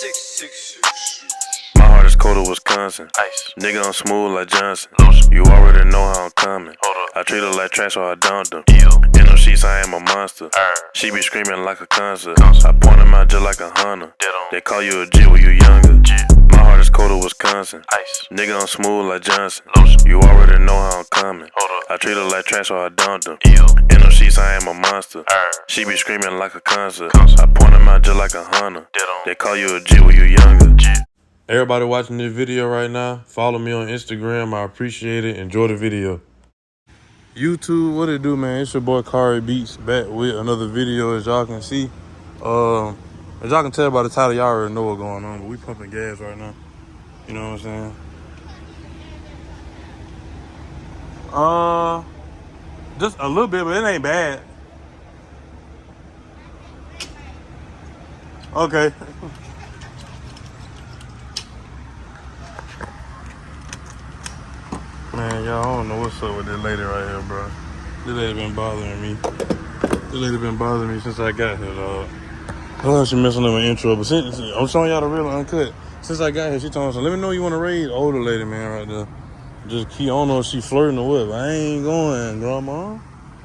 My heart is cold as Wisconsin. Ice. Nigga, I'm smooth like Johnson. Lotion. You already know how I'm coming. I treat her like trash, so I dumped them. In them sheets, I am a monster. She be screaming like a concert. I point them out just like a hunter. They call you a G when you younger. My heart is cold as Wisconsin. Ice. Nigga, I'm smooth like Johnson. Lotion. You already know how I'm coming. I treat her like trash, so I dumped them. In them sheets, I am a monster. She be screaming like a concert. I point them out just like a hunter. They call you a G when you younger. Everybody watching this video right now, follow me on Instagram. I appreciate it. Enjoy the video. YouTube, what it do, man? It's your boy Cari Beats back with another video. As y'all can see, as y'all can tell by the title, y'all already know what's going on. But we pumping gas right now. You know what I'm saying? Just a little bit, but it ain't bad. Okay. Man, y'all, I don't know what's up with this lady right here, bro. This lady been bothering me. This lady been bothering me since I got here, dog. I don't know she messing up my intro, but since I'm showing y'all the real uncut. Since I got here, she told me, so let me know you want to raid. Older lady, man, right there. Just keep, I don't know if she flirting or what, but I ain't going, grandma.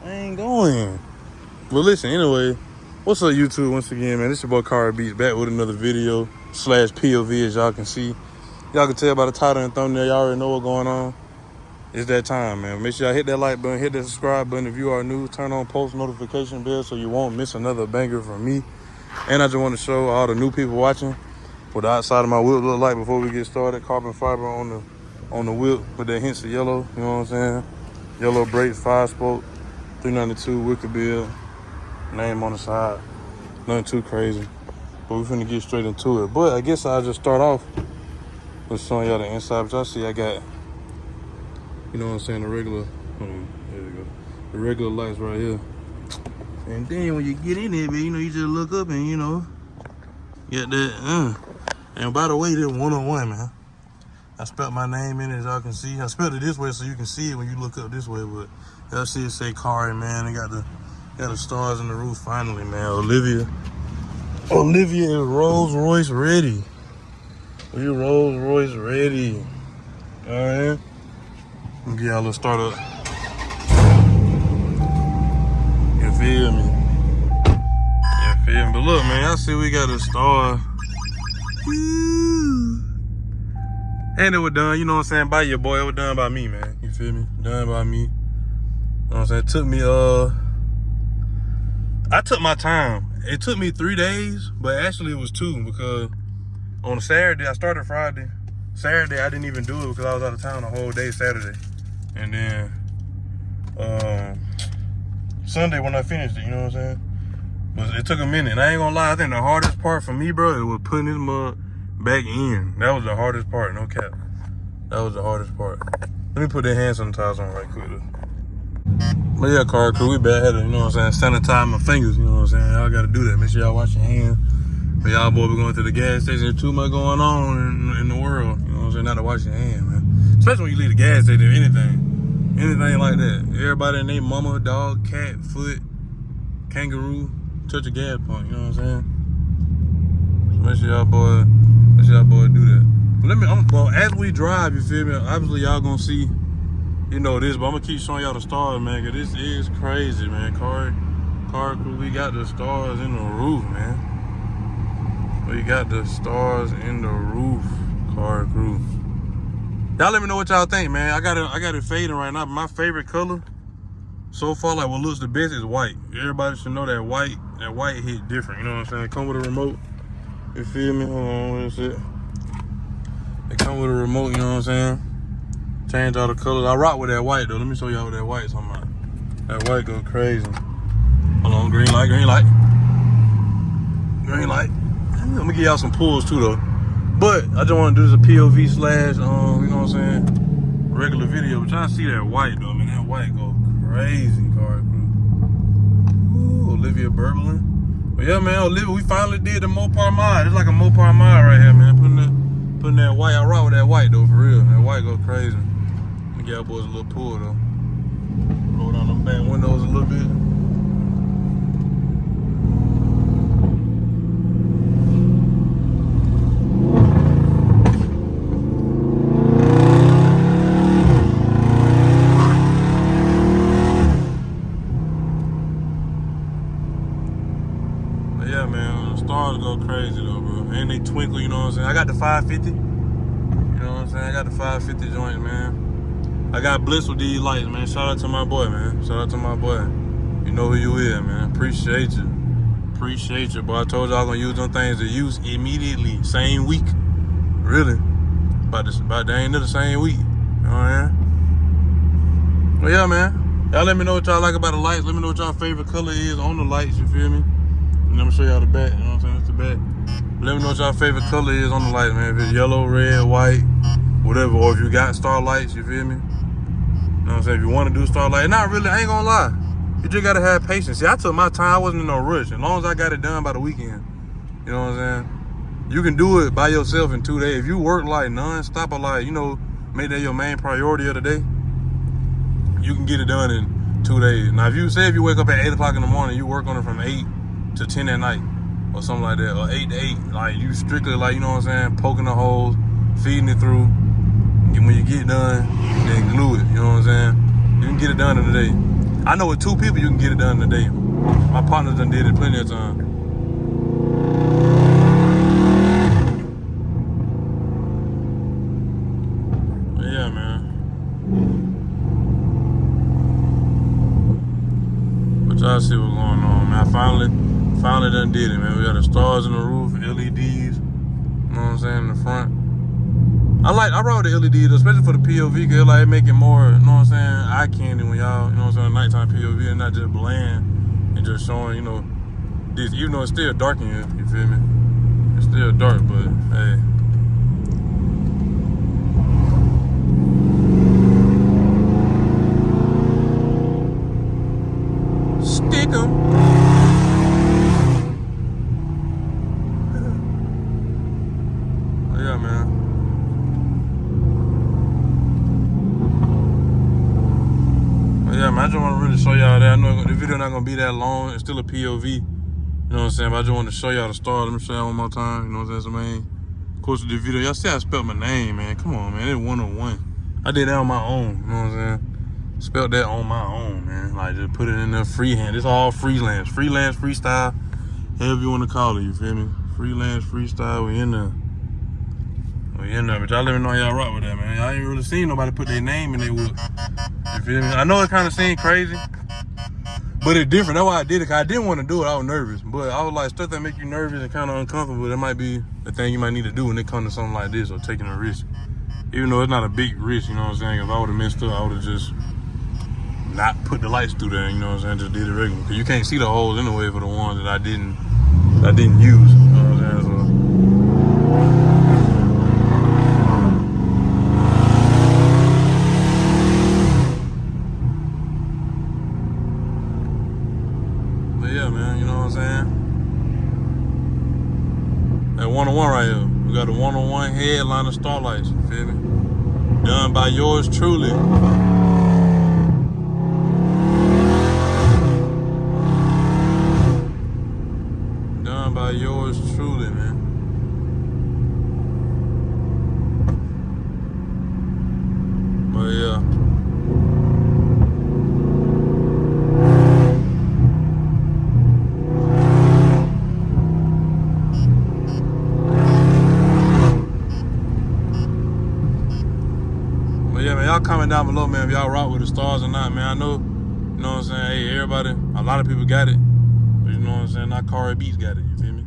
I ain't going. But listen, anyway, what's up, YouTube? Once again, man, this your boy Cari Beats back with another video / POV, as y'all can see. Y'all can tell by the title and thumbnail, y'all already know what's going on. It's that time, man. Make sure y'all hit that like button, hit that subscribe button if you are new. Turn on post notification bell so you won't miss another banger from me. And I just want to show all the new people watching what the outside of my whip look like before we get started. Carbon fiber on the whip with that hints of yellow. You know what I'm saying? Yellow brakes, 5-spoke, 392 wicker bill, name on the side. Nothing too crazy, but we finna get straight into it. But I guess I'll just start off with showing y'all the inside. But y'all see, I got, you know what I'm saying, the regular, there we go. The regular lights right here. And then when you get in there, man, you know, you just look up and, you know, get that, And by the way, this 101, man. I spelled my name in it, as y'all can see. I spelled it this way so you can see it when you look up this way, but y'all see it say Cari, man. They got the stars in the roof finally, man. Olivia is Rolls Royce ready. We Rolls Royce ready. All right. I'm gonna give y'all a little start up. You feel me? You feel me? But look, man, y'all see we got a star. And it was done, you know what I'm saying, by your boy. It was done by me, man. You feel me? Done by me. You know what I'm saying? It took me, I took my time. It took me 3 days, but actually it was 2 because on Saturday, I started Friday. Saturday, I didn't even do it because I was out of town the whole day Saturday. And then Sunday when I finished it, you know what I'm saying? But it took a minute. And I ain't gonna lie, I think the hardest part for me, bro, it was putting this mug back in. That was the hardest part, no cap. That was the hardest part. Let me put that hand sanitizer on right quick. But yeah, car crew, we back. Had to, you know what I'm saying, sanitize my fingers, you know what I'm saying? Y'all gotta do that. Make sure y'all wash your hands. But y'all boy, we going to the gas station. There's too much going on in the world. You know what I'm saying? Not to wash your hands, man. Especially when you leave the gas station or anything. Anything like that. Everybody named mama, dog, cat, foot, kangaroo, touch a gas pump, you know what I'm saying? So make sure y'all boy do that. But well, as we drive, you feel me? Obviously y'all gonna see, you know this, but I'm gonna keep showing y'all the stars, man, cause this is crazy, man. Car crew, we got the stars in the roof, man. We got the stars in the roof, car crew. Y'all let me know what y'all think, man. I got it fading right now, but my favorite color so far, like what looks the best, is white. Everybody should know that white hit different, you know what I'm saying? Come with a remote, you feel me? Hold on, what is it? They come with a remote, you know what I'm saying? Change all the colors. I rock with that white though. Let me show y'all what that white's talking about. That white go crazy. Hold on, green light, green light. Green light. I'm gonna give y'all some pulls too though. But I just wanna do this a POV / you know what I'm saying, regular video. But y'all see that white though, man. That white go crazy, car crew. Ooh, Olivia burbling. But yeah, man, Olivia, we finally did the Mopar mod. It's like a Mopar mod right here, man. Putting that white. I rock with that white though, for real. That white go crazy. Let me give y'all boys a little pull though. Roll down them back windows a little bit. they twinkle, you know what I'm saying? I got the 550. You know what I'm saying? I got the 550 joint, man. I got bliss with these lights, man. Shout out to my boy, man. Shout out to my boy. You know who you is, man. Appreciate you. Appreciate you, boy. I told y'all gonna use them things to use immediately. Same week. Really. About the end of the same week. You know what I mean? Well, yeah, man. Y'all let me know what y'all like about the lights. Let me know what y'all favorite color is on the lights, you feel me? And let me show y'all the back, you know what I'm saying? That's the back. Let me know what y'all favorite color is on the light, man. If it's yellow, red, white, whatever. Or if you got Starlights, you feel me? You know what I'm saying? If you want to do Starlight. Not really, I ain't gonna lie. You just gotta have patience. See, I took my time. I wasn't in no rush. As long as I got it done by the weekend. You know what I'm saying? You can do it by yourself in 2 days. If you work like non-stop or like, you know, make that your main priority of the day, you can get it done in 2 days. Now, if you wake up at 8 o'clock in the morning, you work on it from 8 to 10 at night or something like that, or 8 to 8. Like, you strictly, like, you know what I'm saying, poking the holes, feeding it through. And when you get done, then glue it. You know what I'm saying? You can get it done in a day. I know with 2 people, you can get it done in a day. My partners done did it plenty of time. But yeah, man. But y'all see what's going on, man. I finally done did it, man. We got the stars in the roof, LEDs. You know what I'm saying, in the front. I rock with the LEDs, especially for the POV, because like, it make it more, you know what I'm saying, eye candy when y'all, you know what I'm saying, nighttime POV, and not just bland and just showing, you know, this, even though it's still dark in here, you feel me? It's still dark, but hey. Stick 'em. Yeah, man. Yeah, man, I just want to really show y'all that. I know the video not going to be that long. It's still a POV. You know what I'm saying? But I just want to show y'all the star. Let me show y'all one more time. You know what I'm saying? So, man, of course, with the video, y'all see I spelled my name, man. Come on, man. It's 101. I did that on my own. You know what I'm saying? Spelled that on my own, man. Like, just put it in there freehand. It's all freelance. Freelance, freestyle, however you want to call it. You feel me? Freelance, freestyle. We in there. We in there. But y'all let me know how y'all rock with that, man. Y'all ain't really seen nobody put their name in their wood. You feel me? I know it kind of seemed crazy, but it's different. That's why I did it, because I didn't want to do it. I was nervous. But I was like, stuff that make you nervous and kind of uncomfortable, that might be the thing you might need to do when it comes to something like this, or taking a risk. Even though it's not a big risk, you know what I'm saying? If I would have messed up, I would have just not put the lights through there, you know what I'm saying? Just did it regular. Because you can't see the holes anyway for the ones that I didn't use. You know what I'm saying? So, yeah, man, you know what I'm saying? That 101 right here. We got a 101 headline of Starlights, you feel me? Done by yours truly. Done by yours truly, man. But yeah. But yeah, man, y'all comment down below, man, if y'all rock with the stars or not, man. I know, you know what I'm saying, hey, everybody, a lot of people got it. But you know what I'm saying, not Cari Beats got it, you feel me?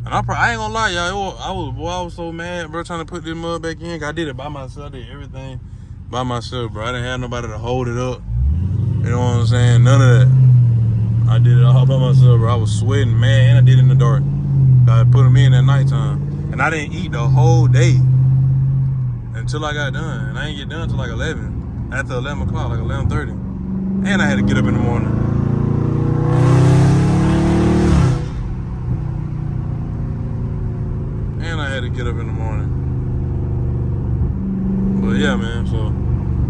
And I ain't gonna lie, y'all, I was so mad, bro, trying to put this mud back in. I did it by myself. I did everything by myself, bro. I didn't have nobody to hold it up. You know what I'm saying? None of that. I did it all by myself, bro. I was sweating, man, and I did it in the dark. I put them in at nighttime. And I didn't eat the whole day until I got done. And I didn't get done until like 11. After 11 o'clock, like 11:30. And I had to get up in the morning. And I had to get up in the morning. But yeah, man, so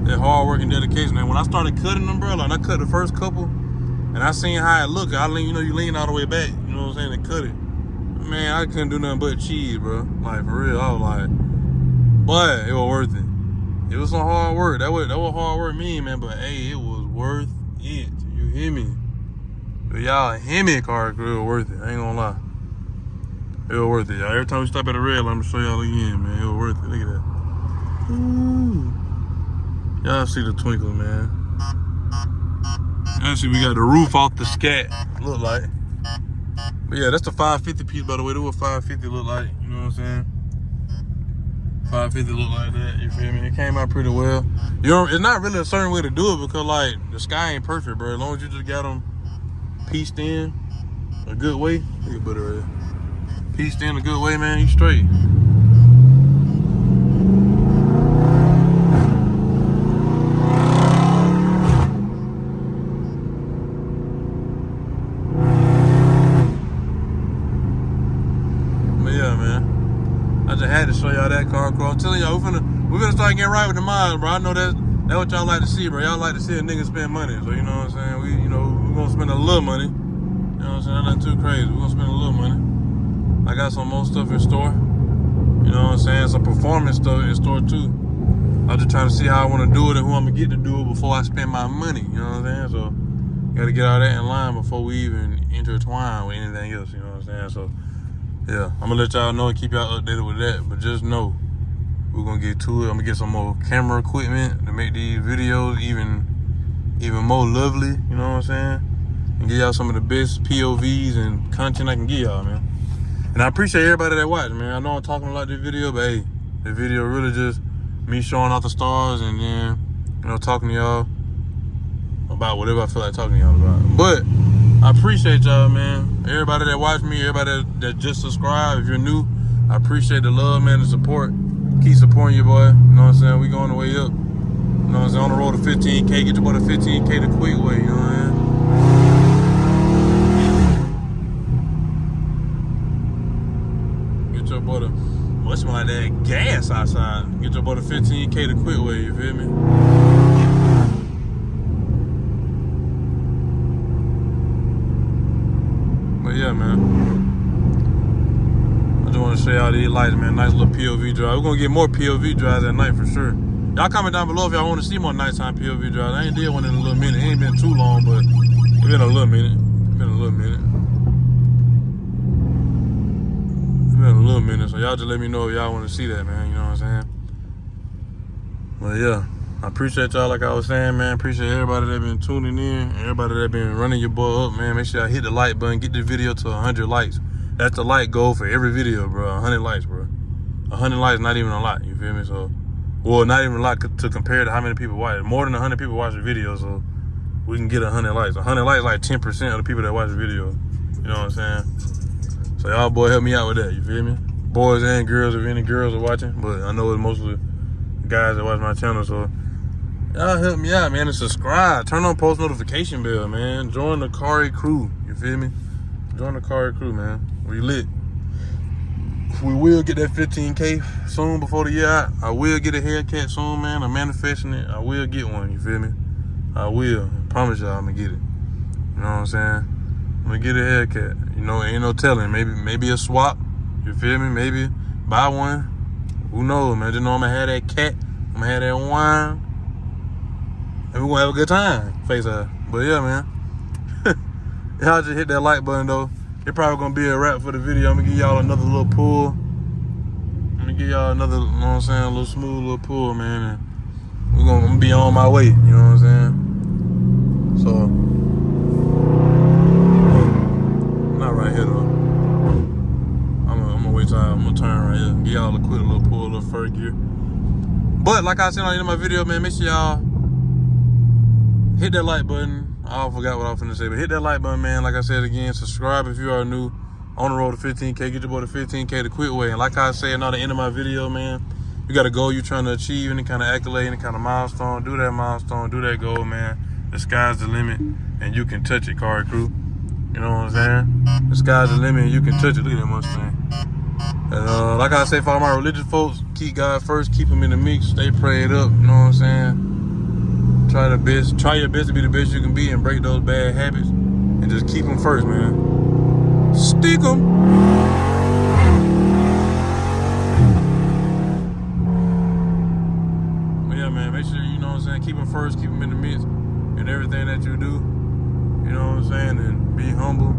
that hard work and dedication. And when I started cutting them, bro, like I cut the first couple, and I seen how it looked. You lean all the way back, you know what I'm saying, and cut it. Man, I couldn't do nothing but cheese, bro. Like, for real, I was like, but it was worth it. It was some hard work. That was hard work, man. But hey, it was worth it. You hear me? But y'all hear me, car crew, worth it. I ain't gonna lie. It was worth it, y'all. Every time we stop at a red light, I'm gonna show y'all again, man. It was worth it. Look at that. Ooh. Y'all see the twinkle, man. Actually, we got the roof off the Scat, look like. But yeah, that's the 550 piece, by the way. That's what 550 look like, you know what I'm saying? 550 look like that, you feel me? It came out pretty well. You know, it's not really a certain way to do it because, like, the sky ain't perfect, bro. As long as you just got them pieced in a good way. Look at butter right there. Pieced in a good way, man, you straight. I just had to show y'all that car cross. I'm telling y'all, we're finna start getting right with the miles, bro. I know that's what y'all like to see, bro. Y'all like to see a nigga spend money. So you know what I'm saying? We're gonna spend a little money. You know what I'm saying? Nothing too crazy. We're gonna spend a little money. I got some more stuff in store. You know what I'm saying? Some performance stuff in store too. I'm just trying to see how I wanna do it and who I'm gonna get to do it before I spend my money. You know what I'm saying? So gotta get all that in line before we even intertwine with anything else, you know what I'm saying? So yeah, I'm gonna let y'all know and keep y'all updated with that. But just know, we're gonna get to it. I'm gonna get some more camera equipment to make these videos even more lovely, you know what I'm saying? And give y'all some of the best POVs and content I can give y'all, man. And I appreciate everybody that watched, man. I know I'm talking a lot this video, but hey, the video really just me showing off the stars and then, talking to y'all about whatever I feel like talking to y'all about. But I appreciate y'all, man. Everybody that watched me, everybody that just subscribed. If you're new, I appreciate the love, man, the support. Keep supporting you, boy. You know what I'm saying? We going the way up. You know what I'm saying? On the road to 15K. Get your boy to 15K the quick way, you know what I'm saying? Get your boy to, what's my that gas outside? Get your boy to 15K the quick way, you feel me? But yeah, man. I just want to show y'all these lights, man. Nice little POV drive. We're going to get more POV drives at night for sure. Y'all comment down below if y'all want to see more nighttime POV drives. I ain't did one in a little minute. It ain't been too long, but it's been a little minute. So y'all just let me know if y'all want to see that, man. You know what I'm saying? But yeah, I appreciate y'all, like I was saying, man. Appreciate everybody that been tuning in, everybody that been running your boy up, man. Make sure y'all hit the like button, get the video to 100 likes. That's the like goal for every video, bro. 100 likes, bro. 100 likes, not even a lot, you feel me? So, well, not even a lot to compare to how many people watch it. More than 100 people watch the video, so we can get 100 likes. 100 likes like 10% of the people that watch the video. You know what I'm saying? So y'all boy help me out with that, you feel me? Boys and girls, if any girls are watching, but I know it's mostly guys that watch my channel, so y'all help me out, man, and subscribe. Turn on post notification bell, man. Join the Cari crew, you feel me? Join the Cari crew, man. We lit. We will get that 15K soon before the year out. I will get a haircut soon, man. I'm manifesting it. I will get one, you feel me? I will. I promise y'all I'm gonna get it. You know what I'm saying? I'm gonna get a haircut. You know, ain't no telling. Maybe a swap. You feel me? Maybe buy one. Who knows, man? Just know I'm gonna have that cat. I'm gonna have that wine. And we're gonna have a good time. Face off. But yeah, man. Y'all just hit that like button, though. It's probably gonna be a wrap for the video. I'm gonna give y'all another little pull. I'm gonna give y'all another, you know what I'm saying, a little smooth little pull, man. And I'm gonna be on my way, you know what I'm saying? So, not right here, though. I'm gonna wait till I'm gonna turn right here. Give y'all a quick little pull, a little first gear. But, like I said on the end of my video, man, make sure y'all hit that like button. I forgot what I was finna say, but hit that like button, man. Like I said again, subscribe if you are new. On the road to 15K, get your boy to 15K the quick way. And like I said on the end of my video, man, you got a goal you're trying to achieve, any kind of accolade, any kind of milestone. Do that milestone, do that goal, man. The sky's the limit, and you can touch it, Cari crew. You know what I'm saying? The sky's the limit, and you can touch it. Look at that Mustang. And like I say, for all my religious folks, keep God first, keep him in the mix, stay prayed up. You know what I'm saying? Try your best to be the best you can be and break those bad habits and just keep them first, man. Stick them. But yeah, man, make sure, you know what I'm saying, keep them first, keep them in the midst in everything that you do. You know what I'm saying? And be humble.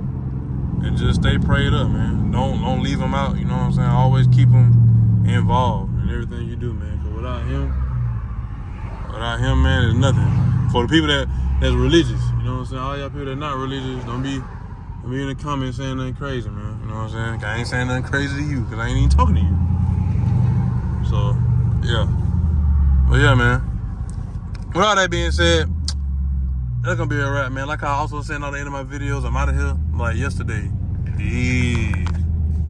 and just stay prayed up, man. Don't leave him out. You know what I'm saying? Always keep him involved in everything you do, man. Cause without him, man, there's nothing. For the people that's religious, you know what I'm saying? All y'all people that not religious, don't be in the comments saying nothing crazy, man. You know what I'm saying? I ain't saying nothing crazy to you, cause I ain't even talking to you. So, yeah. But yeah, man. With all that being said, that's gonna be a wrap, man. Like I also said on the end of my videos, I'm out of here like yesterday. Peace.